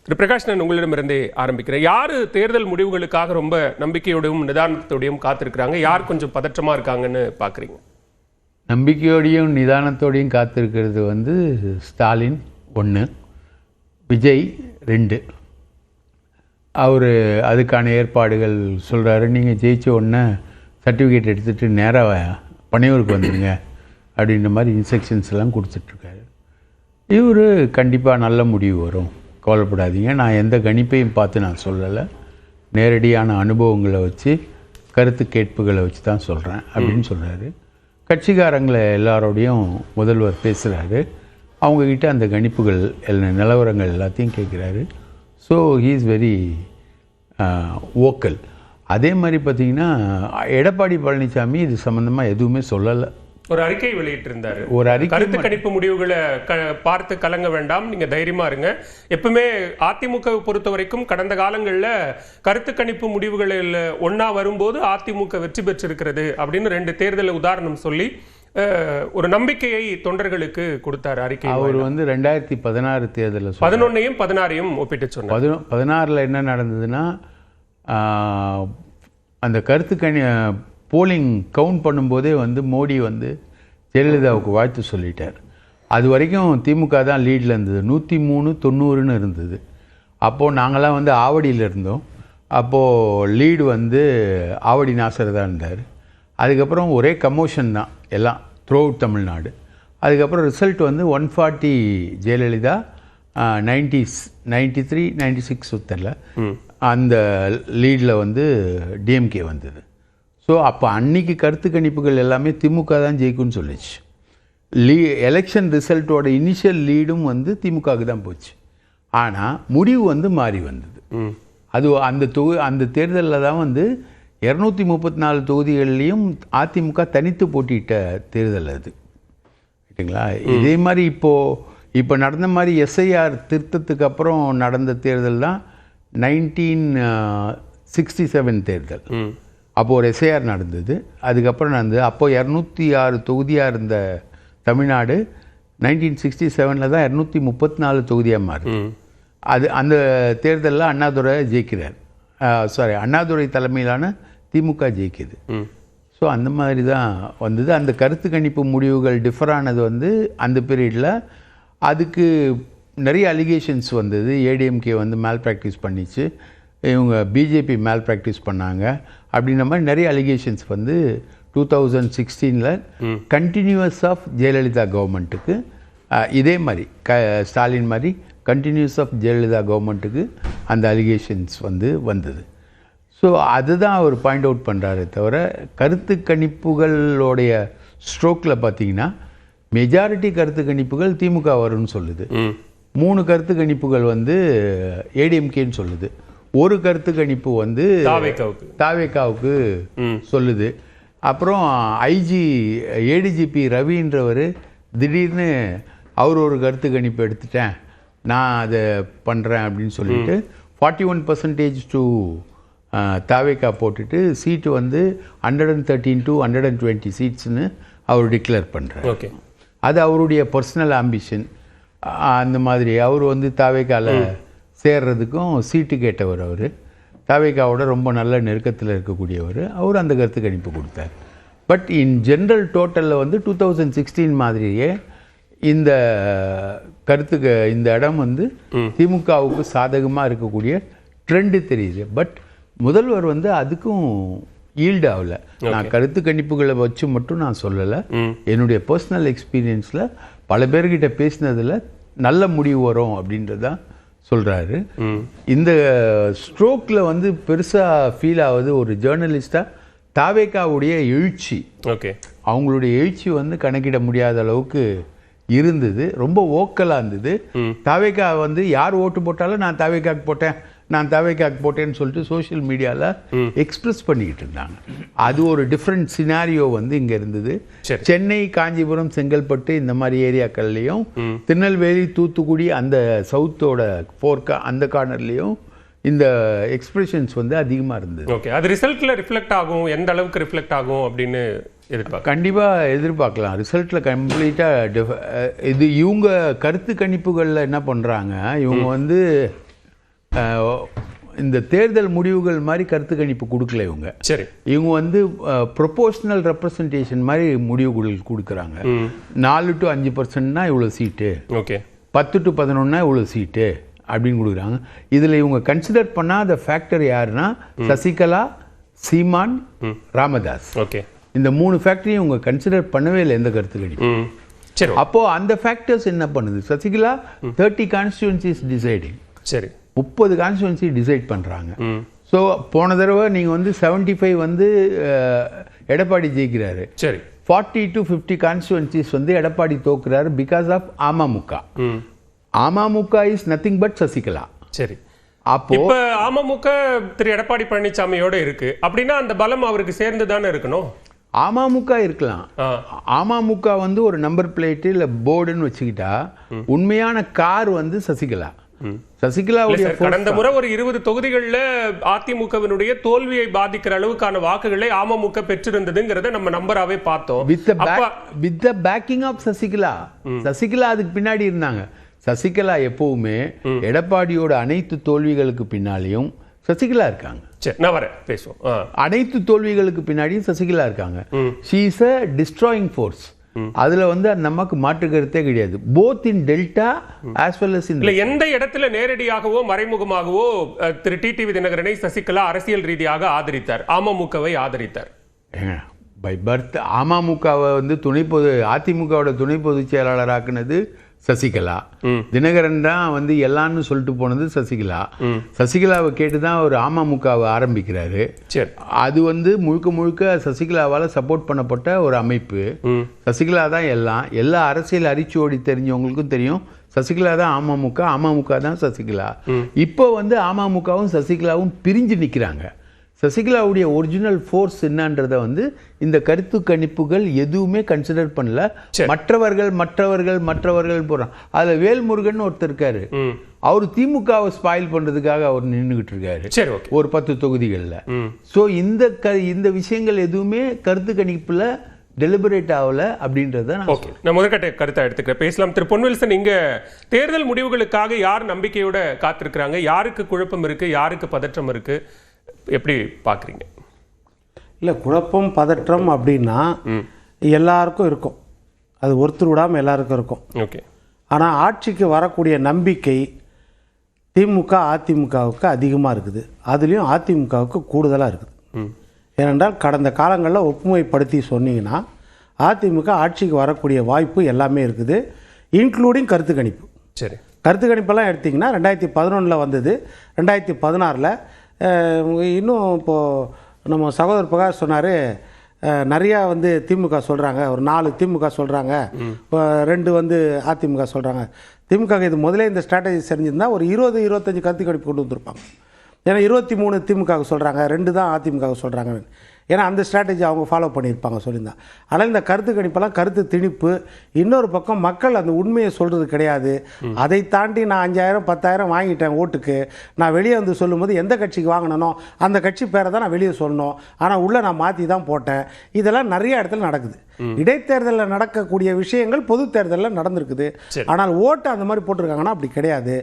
திரு பிரகாஷ்ணன், உங்களிடமிருந்தே ஆரம்பிக்கிறேன். யாரு தேர்தல் முடிவுகளுக்காக ரொம்ப நம்பிக்கையோடையும் நிதானத்தோடையும் காத்திருக்கிறாங்க, யார் கொஞ்சம் பதற்றமா இருக்காங்கன்னு பாக்குறீங்க? நம்பிக்கையோடையும் நிதானத்தோடையும் காத்திருக்கிறது வந்து ஸ்டாலின் 1, விஜய் 2. அவர் அதுக்கான ஏற்பாடுகள் சொல்கிறாரு. நீங்கள் ஜெயிச்ச உடனே சர்டிஃபிகேட் எடுத்துகிட்டு நேராக பனையூருக்கு வந்துடுங்க அப்படின்ற மாதிரி இன்ஸ்ட்ரக்ஷன்ஸ் எல்லாம் கொடுத்துட்ருக்காரு. இவர் கண்டிப்பாக நல்ல முடிவு வரும், கவலைப்படாதீங்க, நான் எந்த கணிப்பையும் பார்த்து நான் சொல்லலை, நேரடியான அனுபவங்களை வச்சு கருத்து கேட்புகளை வச்சு தான் சொல்கிறேன் அப்படின்னு சொல்கிறாரு. கட்சிக்காரங்களை எல்லாரோடையும் முதல்வர் பேசுகிறாரு. அவங்கக்கிட்ட அந்த கணிப்புகள் நிலவரங்கள் எல்லாத்தையும் கேட்குறாரு. So he is very vocal. அதே மாதிரி பார்த்திங்கன்னா எடப்பாடி பழனிசாமி இது சம்மந்தமாக எதுவுமே சொல்லலை. ஒரு அறிக்கை வெளியிட்டிருந்தாரு. ஒரு அறிக்கை, கருத்து கணிப்பு முடிவுகளை பார்த்து கலங்க வேண்டாம், நீங்க தைரியமா இருங்க. எப்பவுமே அதிமுக பொறுத்த வரைக்கும் கடந்த காலங்களில் கருத்து கணிப்பு முடிவுகளில் ஒன்னா வரும்போது அதிமுக வெற்றி பெற்றிருக்கிறது அப்படின்னு 2 தேர்தல் உதாரணம் சொல்லி ஒரு நம்பிக்கையை தொண்டர்களுக்கு கொடுத்தார் அறிக்கை. அவர் வந்து 2016 தேர்தலில் 11ஐயும் 16ஐயும் ஒப்பிட்டு சொன்னார். 16 என்ன நடந்ததுன்னா, அந்த கருத்து போலிங் கவுண்ட் பண்ணும்போதே வந்து மோடி வந்து ஜெயலலிதாவுக்கு வாழ்த்து சொல்லிட்டார். அது வரைக்கும் திமுக தான் லீடில் இருந்தது, 103-90 இருந்தது. அப்போது நாங்களாம் வந்து ஆவடியில் இருந்தோம். அப்போது லீடு வந்து ஆவடி நாசர் தான் இருந்தார். அதுக்கப்புறம் ஒரே கமோஷன் தான் எல்லாம் த்ரூ அவுட் தமிழ்நாடு. அதுக்கப்புறம் ரிசல்ட் வந்து 140 ஜெயலலிதா, 93-96 தெரில, அந்த லீடில் வந்து டிஎம்கே வந்தது. ஸோ அப்போ அன்னைக்கு கருத்து கணிப்புகள் எல்லாமே திமுக தான் ஜெயிக்கும்னு சொல்லிச்சு. எலெக்ஷன் ரிசல்ட்டோட இனிஷியல் லீடும் வந்து திமுகவுக்கு தான் போச்சு. ஆனால் முடிவு வந்து மாறி வந்தது. அது அந்த தேர்தலில் தான் வந்து 234 தொகுதிகள்லையும் அதிமுக தனித்து போட்டியிட்ட தேர்தல் அது, ரைட்டுங்களா? இதே மாதிரி இப்போ நடந்த மாதிரி எஸ்ஐஆர் திருத்தத்துக்கு அப்புறம் நடந்த தேர்தல் தான் 1967 தேர்தல். அப்போது ஒரு எஸ்ஐஆர் நடந்தது, அதுக்கப்புறம் நடந்தது. அப்போது 206 தொகுதியாக இருந்த தமிழ்நாடு 1967 தான் 234 தொகுதியாக மாறுது. அந்த தேர்தலில் அண்ணாதுரை ஜெயிக்கிறார். அண்ணாதுரை தலைமையிலான திமுக ஜெயிக்குது. ஸோ அந்த மாதிரி தான் வந்தது. அந்த கருத்து கணிப்பு முடிவுகள் டிஃபர் ஆனது வந்து அந்த பீரியடில். அதுக்கு நிறைய அலிகேஷன்ஸ் வந்தது. ஏடிஎம்கே வந்து மேல் ப்ராக்டிஸ் பண்ணிச்சு, இவங்க பிஜேபி மேல் ப்ராக்டிஸ் பண்ணாங்க அப்படின்ற மாதிரி நிறைய அலிகேஷன்ஸ் வந்து 2016 கண்டினியூஸ் ஆஃப் ஜெயலலிதா கவர்மெண்ட்டுக்கு, இதே மாதிரி ஸ்டாலின் மாதிரி கண்டினியூஸ் ஆஃப் ஜெயலலிதா கவர்மெண்ட்டுக்கு அந்த அலிகேஷன்ஸ் வந்தது. ஸோ அதுதான் அவர் பாயிண்ட் அவுட் பண்ணுறாரு. தவிர கருத்து கணிப்புகளோடைய ஸ்ட்ரோக்கில் பார்த்தீங்கன்னா மெஜாரிட்டி கருத்து கணிப்புகள் திமுக வரும்னு சொல்லுது, 3 கருத்து கணிப்புகள் வந்து ஏடிஎம்கேன்னு சொல்லுது, ஒரு கருத்து கணிப்பு வந்து தாவேக்காவுக்கு சொல்லுது. அப்புறம் ஏடிஜிபி ரவின்றவர் திடீர்னு அவர் ஒரு கருத்து கணிப்பு எடுத்துட்டேன், நான் அதை பண்ணுறேன் அப்படின்னு சொல்லிட்டு 41% டு தாவேக்கா போட்டுட்டு சீட்டு வந்து 113 to 120 சீட்ஸ்னு அவர் டிக்ளேர் பண்ணுறார். ஓகே, அது அவருடைய பர்சனல் ஆம்பிஷன். அந்த மாதிரி அவர் வந்து தாவேக்காவில் சேர்றதுக்கும் சீட்டு கேட்டவர். அவர் தாவேக்காவோட ரொம்ப நல்ல நெருக்கத்தில் இருக்கக்கூடியவர். அவர் அந்த கருத்து கணிப்பு கொடுத்தார். பட் இன் ஜென்ரல் டோட்டலில் வந்து 2016 மாதிரியே இந்த இந்த இடம் வந்து திமுகவுக்கு சாதகமாக இருக்கக்கூடிய ட்ரெண்டு தெரியுது. பட் முதல்வர் வந்து அதுக்கும் ஈல்டு ஆகலை. நான் கருத்து கணிப்புகளை வச்சு மட்டும் நான் சொல்லலை, என்னுடைய பர்சனல் எக்ஸ்பீரியன்ஸில் பல பேர்கிட்ட பேசினதில் நல்ல முடிவு வரும் அப்படின்றதான் சொல்கிறாரு. இந்த ஸ்ட்ரோக்கில் வந்து பெருசாக ஃபீல் ஆகுது ஒரு ஜேர்னலிஸ்டாக. தாவேக்காவுடைய எழுச்சி, அவங்களுடைய எழுச்சி வந்து கணக்கிட முடியாத அளவுக்கு இருந்தது. ரொம்ப ஓக்கலாக இருந்தது. தாவேக்கா வந்து யார் ஓட்டு போட்டாலும் நான் தாவேக்காக்கு போட்டேன்னு சொல்லிட்டு சோஷியல் மீடியாவில் எக்ஸ்பிரஸ் பண்ணிக்கிட்டு இருந்தாங்க. அது ஒரு டிஃப்ரெண்ட் சினாரியோ வந்து இங்கே இருந்தது. சென்னை, காஞ்சிபுரம், செங்கல்பட்டு இந்த மாதிரி ஏரியாக்கள்லையும், திருநெல்வேலி, தூத்துக்குடி அந்த சவுத்தோட அந்த கார்னர்லேயும் இந்த எக்ஸ்பிரஷன்ஸ் வந்து அதிகமாக இருந்தது. ஓகே, அது ரிசல்ட்டில் ரிஃப்ளெக்ட் ஆகும், எந்த அளவுக்கு ரிஃப்ளெக்ட் ஆகும் அப்படின்னு கண்டிப்பாக எதிர்பார்க்கலாம். ரிசல்ட்டில் கம்ப்ளீட்டாக இது இவங்க கருத்து கணிப்புகளில் என்ன பண்ணுறாங்க, இவங்க வந்து இந்த தேர்தல் முடிவுகள் மாதிரி கருத்து கணிப்பு கொடுக்கல இவங்க. சரி, இவங்க வந்து ப்ரொபோஷனல் ரெப்ரசன்டேஷன் மாதிரி முடிவுகள் கொடுக்குறாங்க. 4 to 5% இவ்வளோ சீட்டு, ஓகே, 10 to 11 இவ்வளோ சீட்டு அப்படின்னு கொடுக்குறாங்க. இதில் இவங்க கன்சிடர் பண்ணாத ஃபேக்டர் யாருன்னா சசிகலா, சீமான், ராமதாஸ். ஓகே, இந்த 3 ஃபேக்டரையும் இவங்க கன்சிடர் பண்ணவே இல்லை எந்த கருத்து கணிப்பு. சரி, அப்போ அந்த ஃபேக்டர்ஸ் என்ன பண்ணுது? சசிகலா 30 கான்ஸ்டியூன்சிஸ் டிசைடிங், சரி, 30 கான்ஸ்டியூன்சி டிசைட் பண்ணுறாங்க. ஸோ போன தடவை நீங்கள் வந்து 75 வந்து எடப்பாடி ஜெயிக்கிறாரு. சரி, 40 to 50 கான்ஸ்டியூன்சிஸ் வந்து எடப்பாடி தோக்குறாரு because of AMMK. AMMK is nothing but Sasikala. சரி, அப்போ இப்ப அமமுக திரு எடப்பாடி பழனிசாமியோட இருக்கு அப்படின்னா அந்த பலம் அவருக்கு சேர்ந்து தானே இருக்கணும். அமமுக இருக்கலாம். அமமுக வந்து ஒரு நம்பர் பிளேட்டு இல்லை போர்டுன்னு வச்சுக்கிட்டா உண்மையான கார் வந்து சசிகலா. சசிகலாவுடைய கடந்த முறை ஒரு 20 தொகுதிகளில் அதிமுகவினுடைய தோல்வியை பாதிக்கிற அளவுக்கான வாக்குகளை அமமுக பெற்றிருந்ததுங்கிறத நம்ம நம்பராவே பார்த்தோம். With the backing of Sasikala. Sasikala அதுக்கு பின்னாடி இருந்தாங்க. சசிகலா எப்பவுமே எடப்பாடியோட அனைத்து தோல்விகளுக்கு பின்னாலேயும் சசிகலா இருக்காங்க. சரி, நான் வரேன், பேசுவோம். அனைத்து தோல்விகளுக்கு பின்னாடியும் சசிகலா இருக்காங்க. She is a destroying force. அதுல வந்து நமக்கு மாற்று கருத்தே கிடையாது. Both in delta as well as in எந்த இடத்துல நேரடியாகவோ மறைமுகமாகவோ திரு டிடிவி தினகரனை சசிகலா அரசியல் ரீதியாக ஆதரித்தார், அமமுகவை ஆதரித்தார். பை பர்த் அமமுகவை வந்து அதிமுகவோட துணை பொதுச் செயலாளர் ஆக்குனது சசிகலா. தினகரன் தான் வந்து எல்லான்னு சொல்லிட்டு போனது சசிகலா. சசிகலாவை கேட்டுதான் ஒரு அமமுகவை ஆரம்பிக்கிறாரு. அது வந்து முழுக்க முழுக்க சசிகலாவால் சப்போர்ட் பண்ணப்பட்ட ஒரு அமைப்பு. சசிகலா தான் எல்லா அரசியல் அரிச்சோடி தெரிஞ்சவங்களுக்கும் தெரியும். சசிகலா தான் அமமுக, அமமுக தான் சசிகலா. இப்போ வந்து அமமுகவும் சசிகலாவும் பிரிஞ்சு நிற்கிறாங்க. சசிகலாவுடைய ஒரிஜினல் ஃபோர்ஸ் என்னன்றதை வந்து இந்த கருத்து கணிப்புகள் எதுவுமே கன்சிடர் பண்ணல. மற்றவர்கள் போறான். அதுல வேல்முருகன் ஒருத்தர் இருக்காரு. அவர் திமுகவை ஸ்பாயில் பண்றதுக்காக அவர் நின்றுகிட்டு இருக்காரு ஒரு 10 தொகுதிகளில். ஸோ இந்த விஷயங்கள் எதுவுமே கருத்து கணிப்புல டெலிபரேட் ஆகல அப்படின்றத நான் முதற்கட்ட கருத்தை எடுத்துக்கிறேன். பேசலாம். திரு பொன்வில்சன், இங்க தேர்தல் முடிவுகளுக்காக யார் நம்பிக்கையோட காத்திருக்கிறாங்க? யாருக்கு குழப்பம் இருக்கு, யாருக்கு பதற்றம் இருக்கு, எப்படி பார்க்குறீங்க? இல்லை, குழப்பம் பதற்றம் அப்படின்னா எல்லாருக்கும் இருக்கும். அது ஒருத்தர் விடாமல் எல்லாருக்கும் இருக்கும். ஓகே. ஆனால் ஆட்சிக்கு வரக்கூடிய நம்பிக்கை திமுக அதிமுகவுக்கு அதிகமாக இருக்குது. அதுலேயும் அதிமுகவுக்கு கூடுதலாக இருக்குது. ஏனென்றால் கடந்த காலங்களில் ஒப்புமைப்படுத்தி சொன்னீங்கன்னா அதிமுக ஆட்சிக்கு வரக்கூடிய வாய்ப்பு எல்லாமே இருக்குது, இன்க்ளூடிங் கருத்து கணிப்பு. சரி, கருத்து கணிப்பெல்லாம் எடுத்திங்கன்னா 2011 வந்தது. 2016 இன்னும் இப்போது நம்ம சகோதரர் பிரகாஷ் சொன்னார், நிறையா வந்து திமுக சொல்கிறாங்க, ஒரு 4 திமுக சொல்கிறாங்க, 2 வந்து அதிமுக சொல்கிறாங்க. திமுக இது முதலே இந்த ஸ்ட்ராட்டஜி செஞ்சிருந்தால் ஒரு 20-25 கருத்து கணிப்பு கொண்டு வந்திருப்பாங்க. ஏன்னா 23 திமுக சொல்கிறாங்க, 2 தான் அதிமுக சொல்கிறாங்க. ஏன்னா அந்த ஸ்ட்ராட்டஜி அவங்க ஃபாலோ பண்ணியிருப்பாங்க சொல்லியிருந்தா. ஆனால் இந்த கருத்து கணிப்பெல்லாம் கருத்து திணிப்பு. இன்னொரு பக்கம் மக்கள் அந்த உண்மையை சொல்கிறது கிடையாது. அதை தாண்டி நான் 5000 10,000 வாங்கிட்டேன் ஓட்டுக்கு, நான் வெளியே வந்து சொல்லும்போது எந்த கட்சிக்கு வாங்கினனோ அந்த கட்சி பேரை தான் நான் வெளியே சொல்லணும், ஆனால் உள்ளே நான் மாற்றி தான் போட்டேன். இதெல்லாம் நிறைய இடத்துல நடக்குது. இடைத்தேர்தலில் நடக்கக்கூடிய விஷயங்கள் பொது தேர்தலில் நடந்திருக்குது. ஆனால் ஓட்டு அந்த மாதிரி போட்டிருக்காங்கன்னா அப்படி கிடையாது.